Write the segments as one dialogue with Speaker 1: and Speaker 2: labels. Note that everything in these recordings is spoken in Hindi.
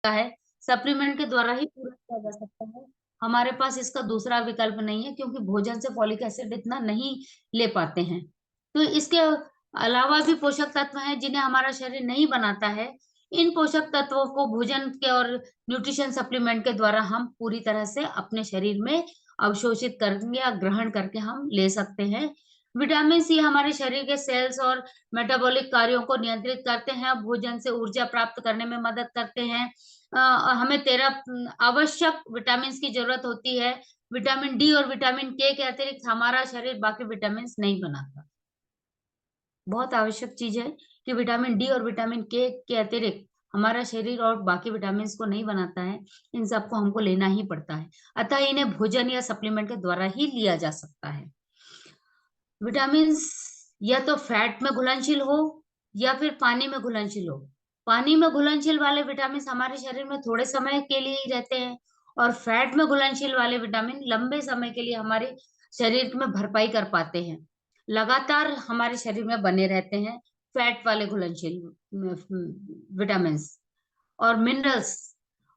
Speaker 1: है, सप्लीमेंट के द्वारा ही पूरा किया जा सकता है। हमारे पास इसका दूसरा विकल्प नहीं है, क्योंकि भोजन से फॉलिक एसिड इतना नहीं ले पाते हैं। तो इसके अलावा भी पोषक तत्व हैं जिन्हें हमारा शरीर नहीं बनाता है। इन पोषक तत्वों को भोजन के और न्यूट्रिशन सप्लीमेंट के द्वारा हम पूरी तरह से अपने शरीर में अवशोषित करेंगे या ग्रहण करके हम ले सकते हैं। विटामिन सी हमारे शरीर के सेल्स और मेटाबॉलिक कार्यों को नियंत्रित करते हैं, भोजन से ऊर्जा प्राप्त करने में मदद करते हैं। हमें 13 आवश्यक विटामिन की जरूरत होती है। विटामिन डी और विटामिन के अतिरिक्त हमारा शरीर बाकी विटामिन नहीं बनाता। बहुत आवश्यक चीज है कि विटामिन डी और विटामिन के अतिरिक्त हमारा शरीर और बाकी विटामिन को नहीं बनाता है। इन सबको हमको लेना ही पड़ता है, अतः इन्हें भोजन या सप्लीमेंट के द्वारा ही लिया जा सकता है। विटामिन या तो फैट में घुलनशील हो या फिर पानी में घुलनशील हो। पानी में घुलनशील वाले विटामिन हमारे शरीर में थोड़े समय के लिए ही रहते हैं, और फैट में घुलनशील वाले विटामिन लंबे समय के लिए हमारे शरीर में भरपाई कर पाते हैं, लगातार हमारे शरीर में बने रहते हैं। फैट वाले घुलनशील विटामिन और मिनरल्स,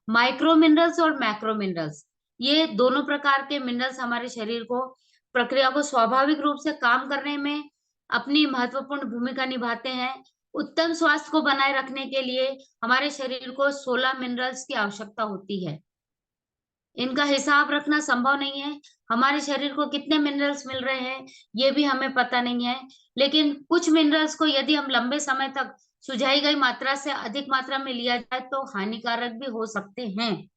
Speaker 1: माइक्रो मिनरल्स और मैक्रो मिनरल्स, ये दोनों प्रकार के मिनरल्स हमारे शरीर को प्रक्रिया को स्वाभाविक रूप से काम करने में अपनी महत्वपूर्ण भूमिका निभाते हैं। उत्तम स्वास्थ्य को बनाए रखने के लिए हमारे शरीर को 16 मिनरल्स की आवश्यकता होती है। इनका हिसाब रखना संभव नहीं है। हमारे शरीर को कितने मिनरल्स मिल रहे हैं ये भी हमें पता नहीं है, लेकिन कुछ मिनरल्स को यदि हम लंबे समय तक सुझाई गई मात्रा से अधिक मात्रा में लिया जाए तो हानिकारक भी हो सकते हैं।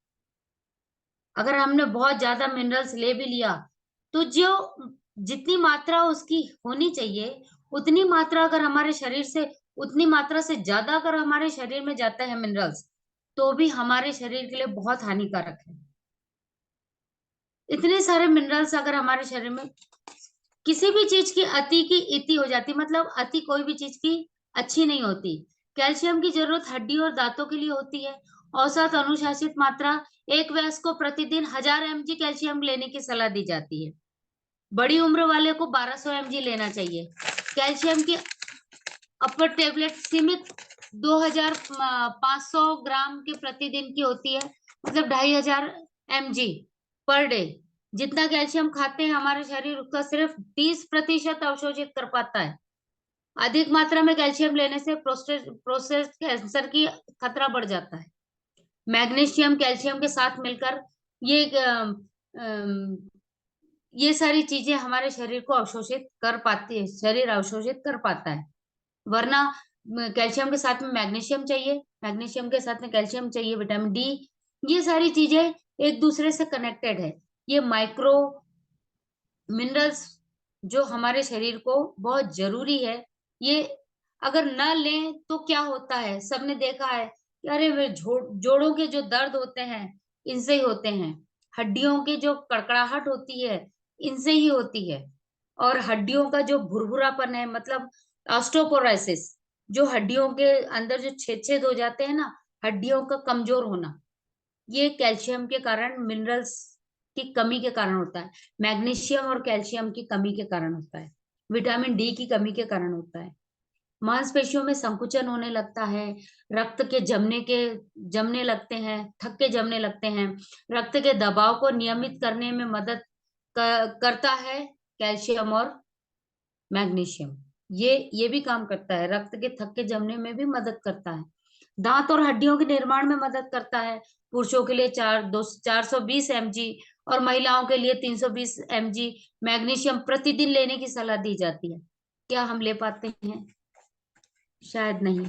Speaker 1: अगर हमने बहुत ज्यादा मिनरल्स ले भी लिया तो जो जितनी मात्रा उसकी होनी चाहिए उतनी मात्रा अगर हमारे शरीर से उतनी मात्रा से ज्यादा अगर हमारे शरीर में जाता है मिनरल्स, तो भी हमारे शरीर के लिए बहुत हानिकारक है। इतने सारे मिनरल्स अगर हमारे शरीर में, किसी भी चीज की अति की इति हो जाती, मतलब अति कोई भी चीज की अच्छी नहीं होती। कैल्शियम की जरूरत हड्डी और दांतों के लिए होती है। औसत अनुशासित मात्रा एक वयस्क को प्रतिदिन 1000 mg कैल्शियम लेने की सलाह दी जाती है। बड़ी उम्र वाले को 1200 mg लेना चाहिए। कैल्शियम की अपर टेबलेट सीमित 2500 ग्राम के प्रतिदिन की होती है, मतलब 2500 mg पर डे। जितना कैल्शियम खाते हैं हमारे शरीर उसका सिर्फ 30% अवशोषित कर पाता है। अधिक मात्रा में कैल्शियम लेने से प्रोस्टेट कैंसर की खतरा बढ़ जाता है। मैग्नीशियम कैल्शियम के साथ मिलकर ये ये सारी चीजें हमारे शरीर को अवशोषित कर पाती है, शरीर अवशोषित कर पाता है। वरना कैल्शियम के साथ में मैग्नीशियम चाहिए, मैग्नीशियम के साथ में कैल्शियम चाहिए, विटामिन डी, ये सारी चीजें एक दूसरे से कनेक्टेड है। ये माइक्रो मिनरल्स जो हमारे शरीर को बहुत जरूरी है, ये अगर न लें तो क्या होता है, सबने देखा है कि अरे वे जोड़ों के जो दर्द होते हैं इनसे ही होते हैं। हड्डियों की जो कड़कड़ाहट होती है इनसे ही होती है। और हड्डियों का जो भुरभुरापन है, मतलब ऑस्टोपोरोसिस, जो हड्डियों के अंदर जो छेद छेद हो जाते हैं ना, हड्डियों का कमजोर होना, ये कैल्शियम के कारण, मिनरल्स की कमी के कारण होता है। मैग्नीशियम और कैल्शियम की कमी के कारण होता है। विटामिन डी की कमी के कारण होता है। मांसपेशियों में संकुचन होने लगता है, रक्त के जमने लगते हैं, थक्के जमने लगते हैं। रक्त के दबाव को नियमित करने में मदद करता है कैल्शियम और मैग्नीशियम। ये भी काम करता है, रक्त के थक्के जमने में भी मदद करता है। दांत और हड्डियों के निर्माण में मदद करता है। पुरुषों के लिए 420 mg और महिलाओं के लिए 320 mg मैग्नीशियम प्रतिदिन लेने की सलाह दी जाती है। क्या हम ले पाते हैं? शायद नहीं।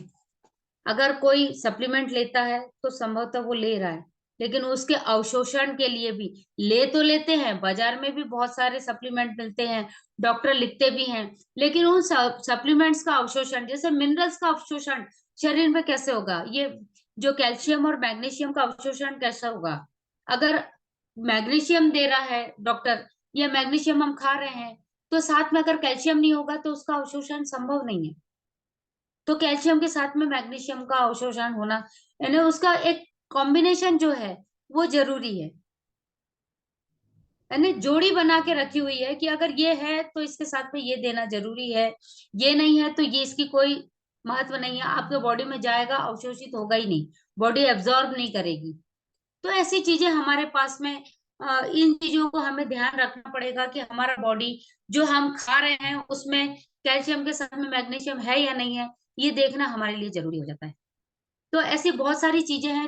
Speaker 1: अगर कोई सप्लीमेंट लेता है तो संभवतः वो ले रहा है, लेकिन उसके अवशोषण के लिए भी ले तो लेते हैं, बाजार में भी बहुत सारे सप्लीमेंट मिलते हैं, डॉक्टर लिखते भी हैं, लेकिन उन सप्लीमेंट्स का अवशोषण, जैसे मिनरल्स का अवशोषण शरीर में कैसे होगा, ये जो कैल्शियम और मैग्नीशियम का अवशोषण कैसे होगा? अगर मैग्नीशियम दे रहा है डॉक्टर या मैग्नीशियम हम खा रहे हैं, तो साथ में अगर कैल्शियम नहीं होगा तो उसका अवशोषण संभव नहीं है। तो कैल्शियम के साथ में मैग्नीशियम का अवशोषण होना, यानी उसका एक कॉम्बिनेशन जो है वो जरूरी है। यानी जोड़ी बना के रखी हुई है कि अगर ये है तो इसके साथ में ये देना जरूरी है, ये नहीं है तो ये इसकी कोई महत्व नहीं है, आपके बॉडी में जाएगा, अवशोषित होगा ही नहीं, बॉडी एब्जॉर्ब नहीं करेगी। तो ऐसी चीजें हमारे पास में इन चीजों को हमें ध्यान रखना पड़ेगा कि हमारा बॉडी जो हम खा रहे हैं उसमें कैल्शियम के साथ में मैग्नीशियम है या नहीं है, ये देखना हमारे लिए जरूरी हो जाता है। तो ऐसी बहुत सारी चीजें हैं